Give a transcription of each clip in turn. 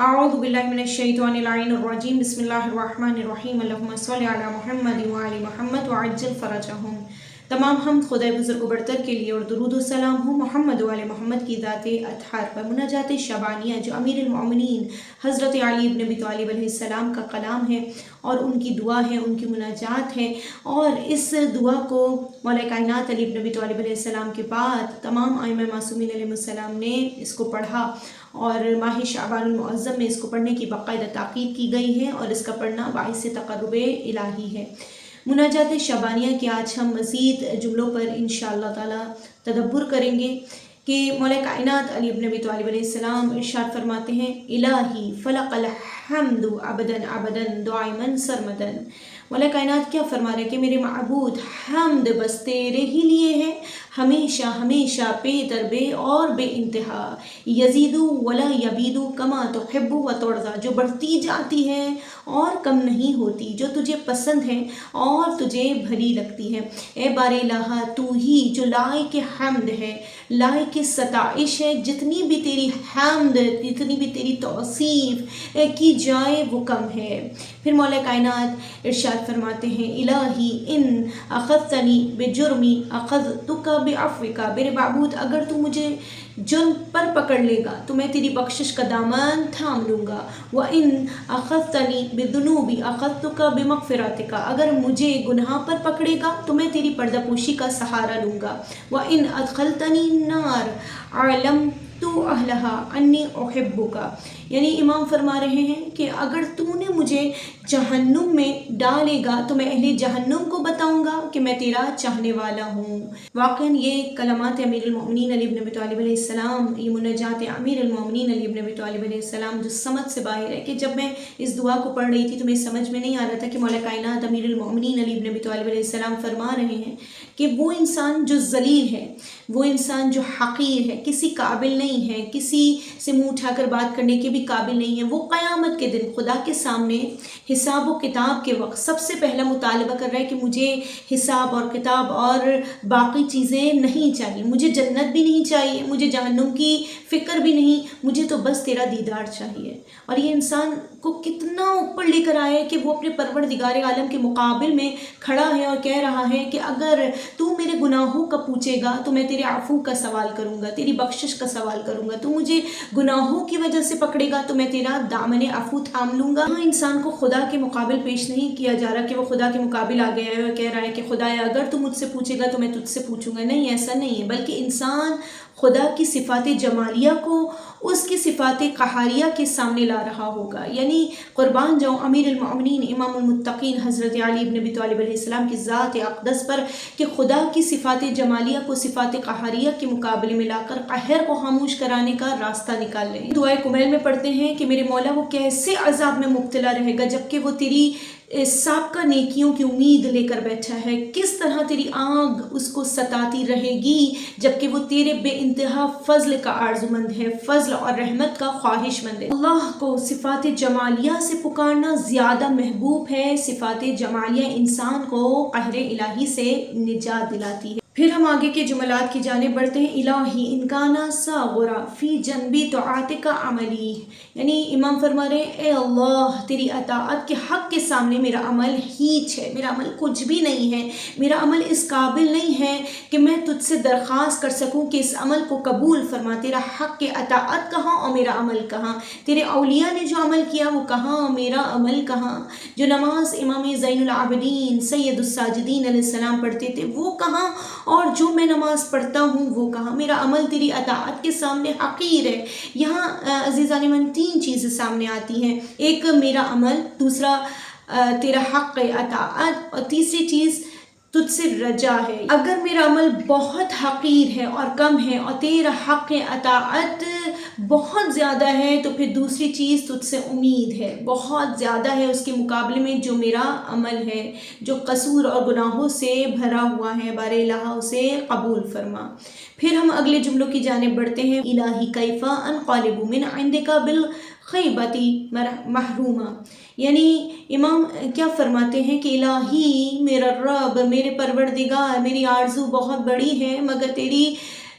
أعوذ بالله من الشيطان اللعين الرجيم بسم الله الرحمن الرحيم اللهم صل على محمد وعلى محمد وعجل فرجهم۔ تمام حمد خدا بزرگ و برتر کے لیے اور درود و سلام ہو محمد و علی محمد کی ذات اطہار پر۔ مناجات شبانیہ جو امیر المؤمنین حضرت علی بن ابی طالب علیہ السلام کا کلام ہے اور ان کی دعا ہے، ان کی مناجات ہے، اور اس دعا کو مولا کائنات علی بن ابی طالب علیہ السلام کے بعد تمام ائمہ معصومین علیہ السلام نے اس کو پڑھا، اور ماہ شعبان المعظم میں اس کو پڑھنے کی باقاعدہ تاکید کی گئی ہے، اور اس کا پڑھنا باعث تقرب الہی ہے۔ مناجات شبانیہ کے آج ہم مزید جملوں پر انشاءاللہ تعالی تدبر کریں گے کہ مولا کائنات علی بن ابی طالب علیہ السلام ارشاد فرماتے ہیں: الہی فلق الحمد ابداً ابداً دائماً سرمداً۔ مولا کائنات کیا فرما رہے ہیں کہ میرے معبود حمد بس تیرے ہی لیے ہے، ہمیشہ ہمیشہ بے در بے اور بے انتہا، یزیدو ولا یبیدو کما تحب و ترضی، جو بڑھتی جاتی ہے اور کم نہیں ہوتی، جو تجھے پسند ہے اور تجھے بھلی لگتی ہے۔ اے بار الہ، تو ہی جو لائق حمد ہے، لائق ستائش ہے، جتنی بھی تیری حمد، جتنی بھی تیری توصیف کی جائے وہ کم ہے۔ پھر مولا کائنات ارشاد فرماتے ہیں: الہی ان اخذتنی بجرمی اخذتک بعفوک، میرے معبود اگر تو مجھے جرم پر پکڑ لے گا تو میں تیری بخشش کا دامن تھام لوں گا۔ وَإِنْ أَخَذْتَنِي بِالذُّنُوبِ أَخَذْتُكَ بِمَغْفِرَتِكَ، اگر مجھے گناہ پر پکڑے گا تو میں تیری پردہ پوشی کا سہارا لوں گا۔ وَإِنْ أَدْخَلْتَنِي النَّارَ أَعْلَمْتُ أَهْلَهَا أَنِّي أُحِبُّكَ، یعنی امام فرما رہے ہیں کہ اگر تو نے مجھے جہنم میں ڈالے گا تو میں اہل جہنم کو بتاؤں گا کہ میں تیرا چاہنے والا ہوں۔ واقعاً یہ کلمات امیر المؤمنین علی بن ابی طالب علیہ السلام، یہ مناجات امیر المؤمنین علی بن ابی طالب علیہ السلام جو سمجھ سے باہر ہے، کہ جب میں اس دعا کو پڑھ رہی تھی تو میری سمجھ میں نہیں آ رہا تھا کہ مولا کائنات امیر المؤمنین علی بن ابی طالب علیہ السلام فرما رہے ہیں کہ وہ انسان جو ذلیل ہے، وہ انسان جو حقیر ہے، کسی قابل نہیں ہے، کسی سے منہ اٹھا کر بات کرنے کے بھی قابل نہیں ہے، وہ قیامت کے دن خدا کے سامنے حساب و کتاب کے وقت سب سے پہلا مطالبہ کر رہا ہے کہ مجھے حساب اور کتاب اور باقی چیزیں نہیں چاہیے، مجھے جنت بھی نہیں چاہیے، مجھے جہنم کی فکر بھی نہیں، مجھے تو بس تیرا دیدار چاہیے۔ اور یہ انسان کو کتنا اوپر لے کر آئے کہ وہ اپنے پروردگار عالم کے مقابل میں کھڑا ہے اور کہہ رہا ہے کہ اگر تو میرے گناہوں کا پوچھے گا تو میں تیرے عفو کا سوال کروں گا، تیری بخشش کا سوال کروں گا، تو مجھے گناہوں کی وجہ سے پکڑے گا تو میں تیرا دامن عفو تھام لوں گا۔ ہاں، انسان کو خدا کے مقابل پیش نہیں کیا جا رہا کہ وہ خدا کے مقابل آ گیا ہے اور کہہ رہا ہے کہ خدایا اگر تو مجھ سے پوچھے گا تو میں تجھ سے پوچھوں گا۔ نہیں، ایسا نہیں ہے، بلکہ انسان خدا کی صفات جمالیہ کو اس کی صفات قہاریہ کے سامنے لا رہا ہوگا۔ یعنی قربان جاؤں امیر المؤمنین امام المتقین حضرت علی بن ابی طالب علیہ السلام کی ذات اقدس پر کہ خدا کی صفات جمالیہ کو صفات قہاریہ کے مقابلے میں لا کر قہر کو خاموش کرانے کا راستہ نکال لیں۔ دعائے کمیل میں پڑھتے ہیں کہ میرے مولا وہ کیسے عذاب میں مبتلا رہے گا جبکہ وہ تیری سابقہ نیکیوں کی امید لے کر بیٹھا ہے، کس طرح تیری آگ اس کو ستاتی رہے گی جبکہ وہ تیرے بے انتہا فضل کا آرزومند ہے، فضل اور رحمت کا خواہش مند ہے۔ اللہ کو صفات جمالیہ سے پکارنا زیادہ محبوب ہے۔ صفات جمالیہ انسان کو قہر الہی سے نجات دلاتی ہے۔ پھر ہم آگے کے جملات کی جانب بڑھتے ہیں: الہی ان کانا صاغرا فی جنبی طاعتک عملی، یعنی امام فرما رہے ہیں اے اللہ تیری اطاعت کے حق کے سامنے میرا عمل ہیچ ہے، میرا عمل کچھ بھی نہیں ہے، میرا عمل اس قابل نہیں ہے کہ میں تجھ سے درخواست کر سکوں کہ اس عمل کو قبول فرما۔ تیرا حق کے اطاعت کہاں اور میرا عمل کہاں؟ تیرے اولیاء نے جو عمل کیا وہ کہاں اور میرا عمل کہاں؟ جو نماز امام زین العابدین سید الساجدین علیہ السلام پڑھتے تھے وہ کہاں، اور جو میں نماز پڑھتا ہوں وہ کہاں؟ میرا عمل تیری اطاعت کے سامنے حقیر ہے۔ یہاں عزیزان من تین چیزیں سامنے آتی ہیں: ایک میرا عمل، دوسرا تیرا حق اطاعت، اور تیسری چیز تجھ سے رجا ہے۔ اگر میرا عمل بہت حقیر ہے اور کم ہے اور تیرا حق اطاعت بہت زیادہ ہے تو پھر دوسری چیز تجھ سے امید ہے، بہت زیادہ ہے اس کے مقابلے میں جو میرا عمل ہے، جو قصور اور گناہوں سے بھرا ہوا ہے، بار الہ اسے قبول فرما۔ پھر ہم اگلے جملوں کی جانب بڑھتے ہیں: الہی کیف انقلب من عندک بالخیبۃ محروما، یعنی امام کیا فرماتے ہیں کہ الہی میرا رب، میرے پروردگار، میری آرزو بہت بڑی ہے مگر تیری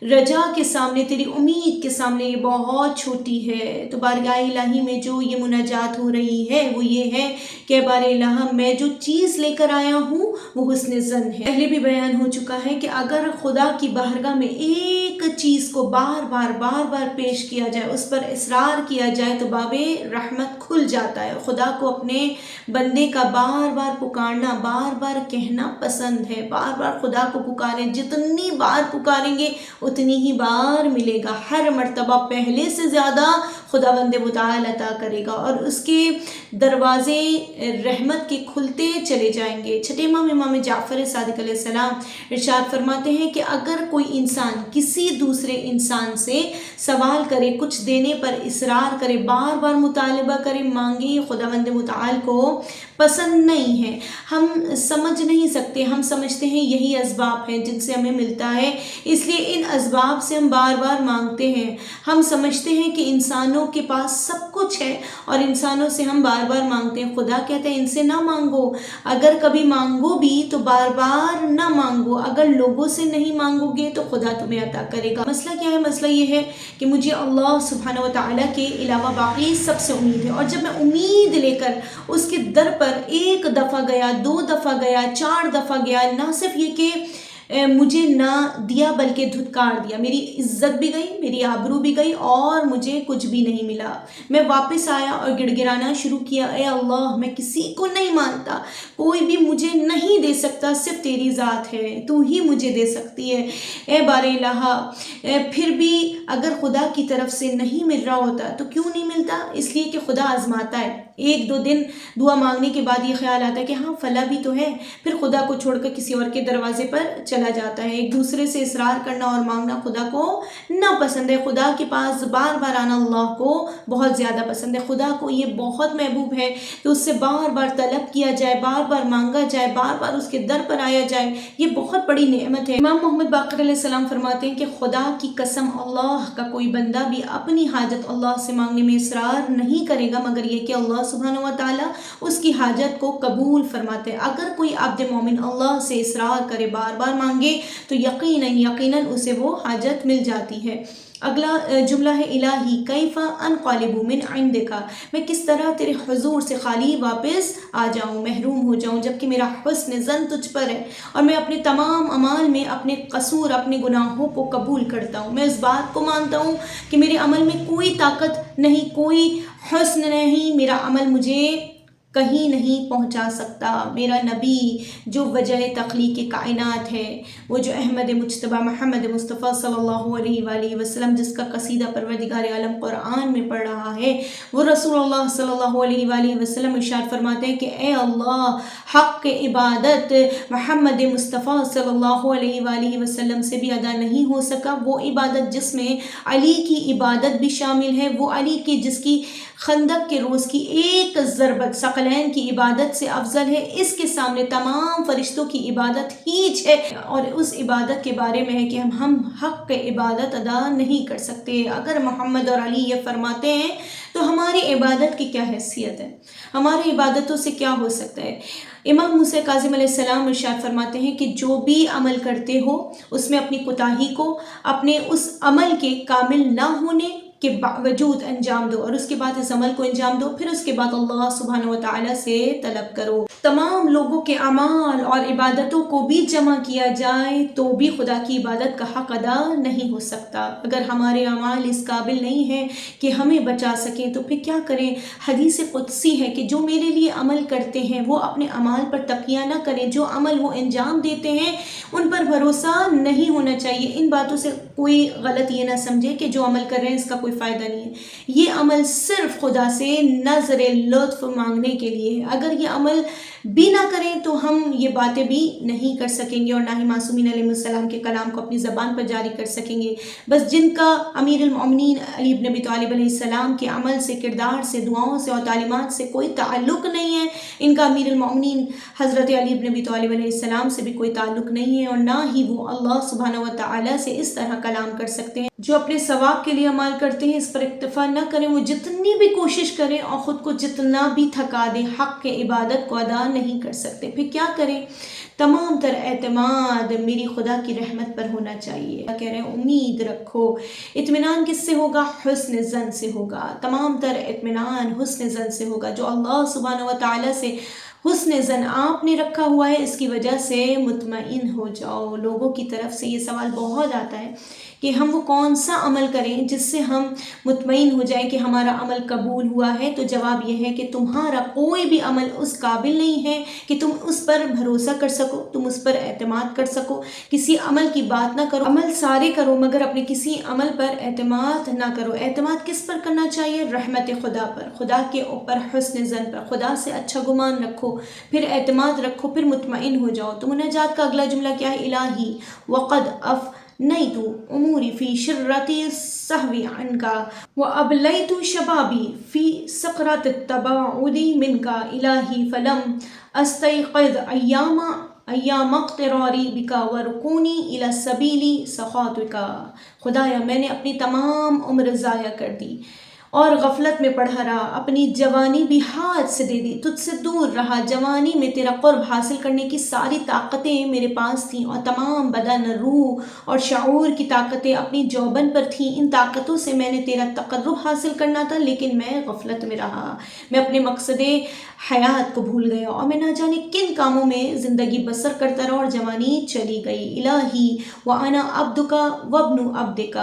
رجا کے سامنے، تیری امید کے سامنے یہ بہت چھوٹی ہے۔ تو بارگاہ الہی میں جو یہ مناجات ہو رہی ہے وہ یہ ہے کہ بار الہ میں جو چیز لے کر آیا ہوں وہ حسن ظن ہے۔ پہلے بھی بیان ہو چکا ہے کہ اگر خدا کی بارگاہ میں ایک چیز کو بار بار پیش کیا جائے، اس پر اصرار کیا جائے تو باب رحمت کھل جاتا ہے۔ خدا کو اپنے بندے کا بار بار پکارنا، بار بار کہنا پسند ہے۔ بار بار خدا کو پکاریں، جتنی بار پکاریں گے اتنی ہی بار ملے گا، ہر مرتبہ پہلے سے زیادہ خداوند متعال عطا کرے گا اور اس کے دروازے رحمت کے کھلتے چلے جائیں گے۔ چھٹے امام جعفر صادق علیہ السلام ارشاد فرماتے ہیں کہ اگر کوئی انسان کسی دوسرے انسان سے سوال کرے، کچھ دینے پر اصرار کرے، بار بار مطالبہ کرے، مانگے، خداوند متعال کو پسند نہیں ہے۔ ہم سمجھ نہیں سکتے، ہم سمجھتے ہیں یہی اسباب ہیں جن سے ہمیں ملتا ہے، اس لیے ان اسباب سے ہم بار بار مانگتے ہیں۔ ہم سمجھتے ہیں کہ انسانوں کے پاس سب کچھ ہے اور انسانوں سے ہم بار بار مانگتے ہیں۔ خدا کہتے ہیں ان سے نہ مانگو، اگر کبھی مانگو بھی تو بار بار نہ مانگو، اگر لوگوں سے نہیں مانگو گے تو خدا تمہیں عطا کرے گا۔ مسئلہ کیا ہے؟ مسئلہ یہ ہے کہ مجھے اللہ سبحانہ و تعالیٰ کے علاوہ باقی سب سے امید ہے، اور جب میں امید لے کر اس کے در پر ایک دفعہ گیا، 2 دفعہ گیا، 4 دفعہ گیا، نہ صرف یہ کہ مجھے نہ دیا بلکہ دھتکار دیا، میری عزت بھی گئی، میری آبرو بھی گئی اور مجھے کچھ بھی نہیں ملا، میں واپس آیا اور گڑ گڑانا شروع کیا، اے اللہ میں کسی کو نہیں مانتا، کوئی بھی مجھے نہیں دے سکتا، صرف تیری ذات ہے، تو ہی مجھے دے سکتی ہے، اے بار الہ۔ پھر بھی اگر خدا کی طرف سے نہیں مل رہا ہوتا تو کیوں نہیں ملتا؟ اس لیے کہ خدا آزماتا ہے۔ 1-2 دن دعا مانگنے کے بعد یہ خیال آتا ہے کہ ہاں فلاں بھی تو ہے، پھر خدا کو چھوڑ کر کسی اور کے دروازے پر چلا جاتا ہے۔ ایک دوسرے سے اصرار کرنا اور مانگنا خدا کو ناپسند ہے۔ خدا کے پاس بار بار آنا اللہ کو بہت زیادہ پسند ہے۔ خدا کو یہ بہت محبوب ہے کہ اس سے بار بار طلب کیا جائے، بار بار مانگا جائے، بار بار اس کے در پر آیا جائے، یہ بہت بڑی نعمت ہے۔ امام محمد باقر علیہ السلام فرماتے ہیں کہ خدا کی قسم اللہ کا کوئی بندہ بھی اپنی حاجت اللہ سے مانگنے میں اصرار نہیں کرے گا مگر یہ کہ اللہ سبحانہ و تعالیٰ اس کی حاجت کو قبول فرماتے ہیں۔ اگر کوئی عبد مومن اللہ سے اصرار کرے، بار بار مانگے تو یقیناً اسے وہ حاجت مل جاتی ہے۔ اگلا جملہ ہے الہی کیف انقلب من عندک، میں کس طرح تیرے حضور سے خالی واپس آ جاؤں، محروم ہو جاؤں، جبکہ میرا حسن ظن تجھ پر ہے اور میں اپنے تمام اعمال میں اپنے قصور، اپنے گناہوں کو قبول کرتا ہوں۔ میں اس بات کو مانتا ہوں کہ میرے عمل میں کوئی طاقت نہیں، کوئی حسن نہیں، میرا عمل مجھے کہیں نہیں پہنچا سکتا۔ میرا نبی جو وجہ تخلیق کائنات ہے، وہ جو احمد مجتبیٰ محمد مصطفیٰ صلی اللہ علیہ وآلہ وسلم جس کا قصیدہ پروردگار عالم قرآن میں پڑھ رہا ہے، وہ رسول اللہ صلی اللہ علیہ وآلہ وسلم ارشاد فرماتے ہیں کہ اے اللہ، حق عبادت محمد مصطفیٰ صلی اللہ علیہ وآلہ وسلم سے بھی ادا نہیں ہو سکا۔ وہ عبادت جس میں علی کی عبادت بھی شامل ہے، وہ علی کی جس کی خندق کے روز کی ایک ضربت ثقلین کی عبادت سے افضل ہے، اس کے سامنے تمام فرشتوں کی عبادت ہیچ ہے، اور اس عبادت کے بارے میں ہے کہ ہم حق عبادت ادا نہیں کر سکتے۔ اگر محمد اور علی یہ فرماتے ہیں تو ہماری عبادت کی کیا حیثیت ہے، ہماری عبادتوں سے کیا ہو سکتا ہے؟ امام موسیٰ کاظم علیہ السلام ارشاد فرماتے ہیں کہ جو بھی عمل کرتے ہو اس میں اپنی کوتاہی کو اپنے اس عمل کے کامل نہ ہونے کے باوجود انجام دو، اور اس کے بعد اس عمل کو انجام دو، پھر اس کے بعد اللہ سبحانہ و تعالیٰ سے طلب کرو۔ تمام لوگوں کے اعمال اور عبادتوں کو بھی جمع کیا جائے تو بھی خدا کی عبادت کا حق ادا نہیں ہو سکتا۔ اگر ہمارے اعمال اس قابل نہیں ہیں کہ ہمیں بچا سکیں تو پھر کیا کریں؟ حدیث قدسی ہے کہ جو میرے لیے عمل کرتے ہیں وہ اپنے اعمال پر تکیہ نہ کریں، جو عمل وہ انجام دیتے ہیں ان پر بھروسہ نہیں ہونا چاہیے۔ ان باتوں سے کوئی غلط یہ نہ سمجھے کہ جو عمل کر رہے ہیں اس کا کوئی فائدہ نہیں ہے، یہ عمل صرف خدا سے نظر لطف مانگنے کے لیے ہے۔ اگر یہ عمل بھی نہ کریں تو ہم یہ باتیں بھی نہیں کر سکیں گے اور نہ ہی معصومین علیہ السلام کے کلام کو اپنی زبان پر جاری کر سکیں گے۔ بس جن کا امیر المؤمنین علی بن ابی طالب علیہ السلام کے عمل سے، کردار سے، دعاؤں سے اور تعلیمات سے کوئی تعلق نہیں ہے، ان کا امیر المؤمنین حضرت علی بن ابی طالب علیہ السلام سے بھی کوئی تعلق نہیں ہے، اور نہ ہی وہ اللہ سبحانہ و تعالیٰ سے اس طرح کلام کر سکتے ہیں جو اپنے ثواب کے لیے عمل کرتے ہیں اس پر اکتفا نہ کریں، وہ جتنی بھی کوشش کریں اور خود کو جتنا بھی تھکا دیں، حق کے عبادت کو ادا نہیں کر سکتے۔ پھر کیا کریں؟ تمام تر اعتماد میری خدا کی رحمت پر ہونا چاہیے۔ کہہ رہے ہیں امید رکھو۔ اطمینان کس سے ہوگا؟ حسن ظن سے ہوگا۔ تمام تر اطمینان حسن ظن سے ہوگا۔ جو اللہ سبحانہ و تعالیٰ سے حسن ظن آپ نے رکھا ہوا ہے، اس کی وجہ سے مطمئن ہو جاؤ۔ لوگوں کی طرف سے یہ سوال بہت آتا ہے کہ ہم وہ کون سا عمل کریں جس سے ہم مطمئن ہو جائیں کہ ہمارا عمل قبول ہوا ہے؟ تو جواب یہ ہے کہ تمہارا کوئی بھی عمل اس قابل نہیں ہے کہ تم اس پر بھروسہ کر سکو، تم اس پر اعتماد کر سکو۔ کسی عمل کی بات نہ کرو، عمل سارے کرو مگر اپنے کسی عمل پر اعتماد نہ کرو۔ اعتماد کس پر کرنا چاہیے؟ رحمت خدا پر، خدا کے اوپر حسن ظن پر، خدا سے اچھا گمان رکھو، پھر اعتماد رکھو، پھر مطمئن ہو جاؤ۔ تو مناجات کا اگلا جملہ کیا ہے؟ الہی وقد افنیت اموری فی شرتی السہو عنک وابلیت شبابی فی سقرۃ التباعد منک الہی فلم استیقظ ایام اقتراری بک ورکونی الی سبیل سخاطک۔ خدایا میں نے اپنی تمام عمر ضائع کر دی اور غفلت میں پڑھا رہا، اپنی جوانی بھی ہاتھ سے دے دی، تجھ سے دور رہا۔ جوانی میں تیرا قرب حاصل کرنے کی ساری طاقتیں میرے پاس تھیں اور تمام بدن، روح اور شعور کی طاقتیں اپنی جوبن پر تھیں۔ ان طاقتوں سے میں نے تیرا تقرب حاصل کرنا تھا، لیکن میں غفلت میں رہا، میں اپنے مقصد حیات کو بھول گیا اور میں نہ جانے کن کاموں میں زندگی بسر کرتا رہا اور جوانی چلی گئی۔ الہی وانا عبدک وابن عبدک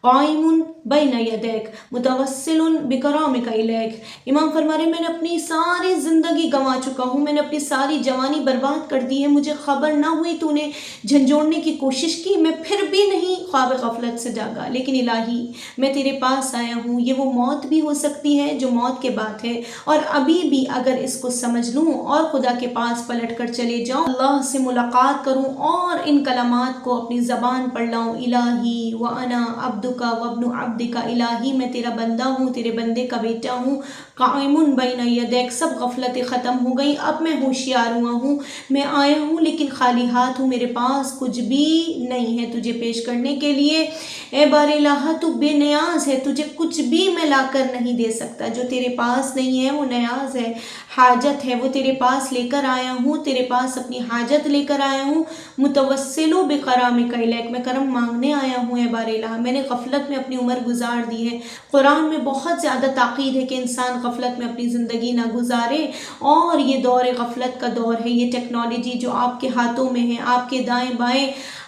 قائم بین یدیک متوسل بکرامک الیک۔ امام فرما رہے ہیں میں نے اپنی ساری زندگی گنوا چکا ہوں، میں نے اپنی ساری جوانی برباد کر دی ہے، مجھے خبر نہ ہوئی، تو نے جھنجھوڑنے کی کوشش کی، میں پھر بھی نہیں خواب غفلت سے جاگا، لیکن الہی میں تیرے پاس آیا ہوں۔ یہ وہ موت بھی ہو سکتی ہے جو موت کے بعد ہے، اور ابھی بھی اگر اس کو سمجھ لوں اور خدا کے پاس پلٹ کر چلے جاؤں، اللہ سے ملاقات کروں اور ان کلمات کو اپنی زبان پڑھ لاؤں، الہی وانا عبدک وابن عبدک، الہی میں تیرا بندہ ہوں، تیرے بندے کا بیٹا ہوں، قائم بین یدیک، سب غفلتیں ختم ہو گئی، اب میں ہوشیار ہوا ہوں، میں آیا ہوں لیکن خالی ہاتھ ہوں، میرے پاس کچھ بھی نہیں ہے تجھے پیش کرنے کے لیے۔ اے بار الہ تو بے نیاز ہے، تجھے کچھ بھی میں لا کر نہیں دے سکتا، جو تیرے پاس نہیں ہے وہ نیاز ہے، حاجت ہے، وہ تیرے پاس لے کر آیا ہوں، تیرے پاس اپنی حاجت لے کر آیا ہوں۔ متوسل بکرامک الیک، میں کرم مانگنے آیا ہوں اے بار الہ، میں نے غفلت میں اپنی عمر گزار دی ہے۔ قرآن میں بہت زیادہ تاکید ہے کہ انسان غفلت میں اپنی زندگی نہ گزارے، اور یہ دور غفلت کا دور ہے۔ یہ ٹیکنالوجی جو آپ کے ہاتھوں میں ہے، آپ کے دائیں بائیں،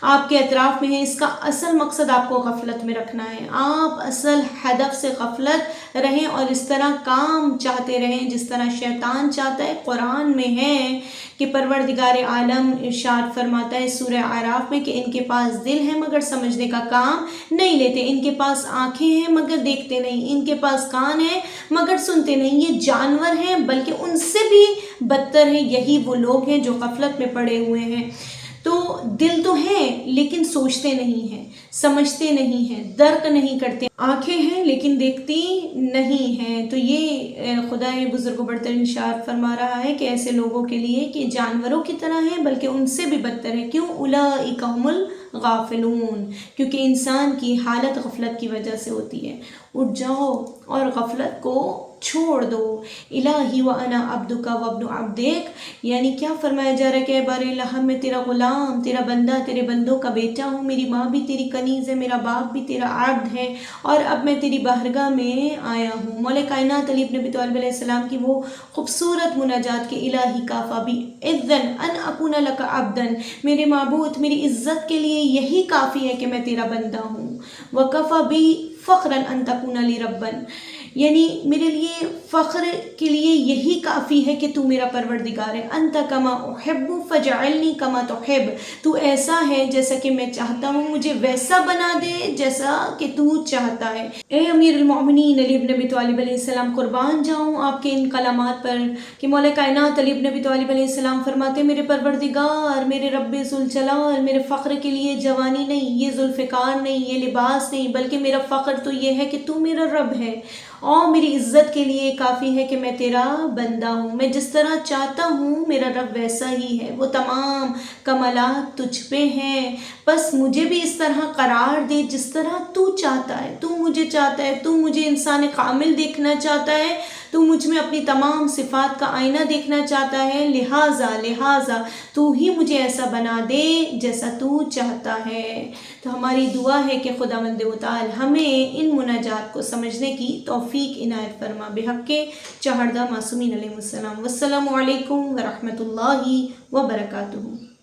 آپ کے اطراف میں ہے، اس کا اصل مقصد آپ کو غفلت میں رکھنا ہے۔ آپ اصل ہدف سے غفلت رہیں اور اس طرح کام چاہتے رہیں جس طرح شیطان چاہتا ہے۔ قرآن میں ہے کہ پروردگار عالم ارشاد فرماتا ہے سورہ اعراف میں کہ ان کے پاس دل ہے مگر سمجھنے کا کام نہیں لیتے، ان کے پاس آنکھیں ہیں مگر دیکھتے نہیں، ان کے پاس کان ہیں مگر سنتے نہیں۔ یہ جانور ہیں بلکہ ان سے بھی بدتر ہیں، یہی وہ لوگ ہیں جو غفلت میں پڑے ہوئے ہیں۔ تو دل تو ہیں لیکن سوچتے نہیں ہیں، سمجھتے نہیں ہیں، درک نہیں کرتے، آنکھیں ہیں لیکن دیکھتی نہیں ہیں۔ تو یہ خدا بزرگ و برتر ارشاد فرما رہا ہے کہ ایسے لوگوں کے لیے کہ جانوروں کی طرح ہیں بلکہ ان سے بھی بدتر ہے۔ کیوں؟ اولئک ھم الغافلون، کیونکہ انسان کی حالت غفلت کی وجہ سے ہوتی ہے۔ اٹھ جاؤ اور غفلت کو چھوڑ دو۔ الہی وانا عبدک وابن عبدک، یعنی کیا فرمایا جا رہا ہے کہ اے بار الہ میں تیرا غلام، تیرا بندہ، تیرے بندوں کا بیٹا ہوں، میری ماں بھی تیری کنیز ہے، میرا باپ بھی تیرا عبد ہے، اور اب میں تیری بارگاہ میں آیا ہوں۔ مولا کائنات علی بن ابی طالب علیہ السلام کی وہ خوبصورت مناجات کہ الہی کافی بی اذن ان اکون لک عبدا، میرے معبود میری عزت کے لیے یہی کافی ہے کہ میں تیرا بندہ ہوں۔ وکفی بی فخرا ان تکون لی ربا، یعنی میرے لیے فخر کے لیے یہی کافی ہے کہ تو میرا پروردگار ہے۔ انت کما احب فاجعلنی کما تحب، تو ایسا ہے جیسا کہ میں چاہتا ہوں، مجھے ویسا بنا دے جیسا کہ تو چاہتا ہے۔ اے امیر المؤمنین علی بن ابی طالب علیہ السلام، قربان جاؤں آپ کے ان کلمات پر کہ مولا کائنات علی بن ابی طالب علیہ السلام فرماتے میرے پروردگار، میرے رب ذوالجلال، میرے فخر کے لیے جوانی نہیں، یہ ذوالفقار نہیں، یہ لباس نہیں، بلکہ میرا فخر تو یہ ہے کہ تو میرا رب ہے، اور میری عزت کے لیے کافی ہے کہ میں تیرا بندہ ہوں، میں جس طرح چاہتا ہوں میرا رب ویسا ہی ہے، وہ تمام کمالات تجھ پہ ہیں، بس مجھے بھی اس طرح قرار دے جس طرح تو چاہتا ہے، تو مجھے چاہتا ہے، تو مجھے انسان کامل دیکھنا چاہتا ہے، تو مجھ میں اپنی تمام صفات کا آئینہ دیکھنا چاہتا ہے، لہٰذا تو ہی مجھے ایسا بنا دے جیسا تو چاہتا ہے۔ تو ہماری دعا ہے کہ خداوند متعال ہمیں ان مناجات کو سمجھنے کی توفیق عنایت فرما، بحق چہردہ معصومین علیہ السلام۔ والسلام علیکم ورحمۃ اللہ وبرکاتہ۔